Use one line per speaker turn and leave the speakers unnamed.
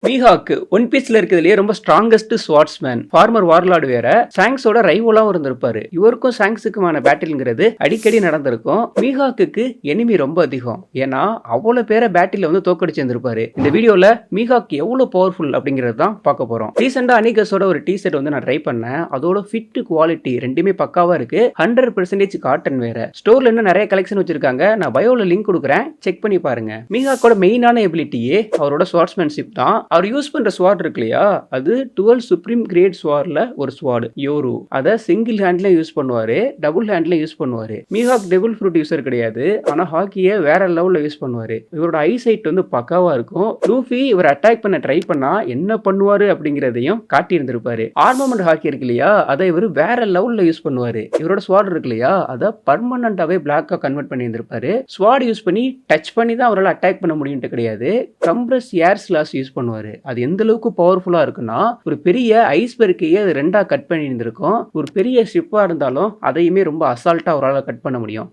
மீஹாக் one பீஸ்ல இருக்கிறதுலயே ரொம்ப strongest Schwartzman. Farmer வார்லார்டு வேற. சாங்ஸோட ரைவலாவும் இருந்திருப்பாரு. இவருக்கும் சாங்ஸுக்குமான பேட்டில்ங்கிறது அடிக்கடி நடந்திருக்கும். மீஹாக்கு எனிமி ரொம்ப அதிகம். ஏன்னா அவ்வளவு பேரை பேட்டில் வந்து தோக்கடிச்சு இருந்திருப்பாரு. இந்த வீடியோல மீஹாக் எவ்வளவு பவர்ஃபுல் அப்படிங்கிறது தான் பார்க்க போறோம். ரீசெண்டா அனிகஸோட ஒரு டி-ஷர்ட் வந்து நான் ட்ரை பண்ணேன். அதோட ஃபிட் குவாலிட்டி ரெண்டுமே பக்காவா இருக்கு. 100% காட்டன் வேற. ஸ்டோர்ல இன்னும் நிறைய கலெக்ஷன் வச்சிருக்காங்க. நான் பயோல லிங்க் கொடுக்குறேன், செக் பண்ணி பாருங்க. மீஹாக்கோட மெயினான எபிலிட்டியே அவரோட ஸ்வார்ட்ஸ்மேன்ஷிப் தான். அவர் யூஸ் பண்ற ஸ்வார்ட் இருக்கு இல்லையா, அது 12 சுப்ரீம் கிரேட் ஸ்வார்ட்ல ஒரு ஸ்வார்டு யோரு. அதை சிங்கிள் ஹேண்ட்ல யூஸ் பண்ணுவாரு, டபுள் ஹேண்ட்ல யூஸ் பண்ணுவாரு. மீஹாக் டபுள் ஃப்ரூட் யூசர் கிடையாது, ஆனா ஹாக்கியை வேற லெவல்ல யூஸ் பண்ணுவாரு. இவரோட ஐசைட் வந்து பக்காவா இருக்கும். லூஃபி இவர் அட்டாக் பண்ண ட்ரை பண்ணா என்ன பண்ணுவாரு அப்படிங்கறதையும் காட்டி இருந்திருப்பாரு. ஆர்மமெண்ட் ஹாக்கி இருக்கு இல்லையா, அதை இவர் வேற லெவல்ல யூஸ் பண்ணுவாரு. இவரோட ஸ்வார்ட் இருக்கு இல்லையா, அதை பர்மனண்டாவே பிளாக்கா கன்வெர்ட் பண்ணி இருந்திருப்பாரு. ஸ்வார்ட் யூஸ் பண்ணி டச் பண்ணி தான் அவரால் அட்டாக் பண்ண முடியும்ட்டு கிடையாது, கம்ப்ரஸ் ஏர் ஸ்லாஷ் யூஸ் பண்ணுவாரு. அது எந்த அளவுக்கு பவர்ஃபுல்லா இருக்குன்னா, ஒரு பெரிய ஐஸ்பெர்க்கையே அது ரெண்டா கட் பண்ணி இருந்திருக்கும். ஒரு பெரிய ஷிப்பா இருந்தாலும் அதையுமே ரொம்ப அசால்ட்டா அவரால் கட் பண்ண முடியும்.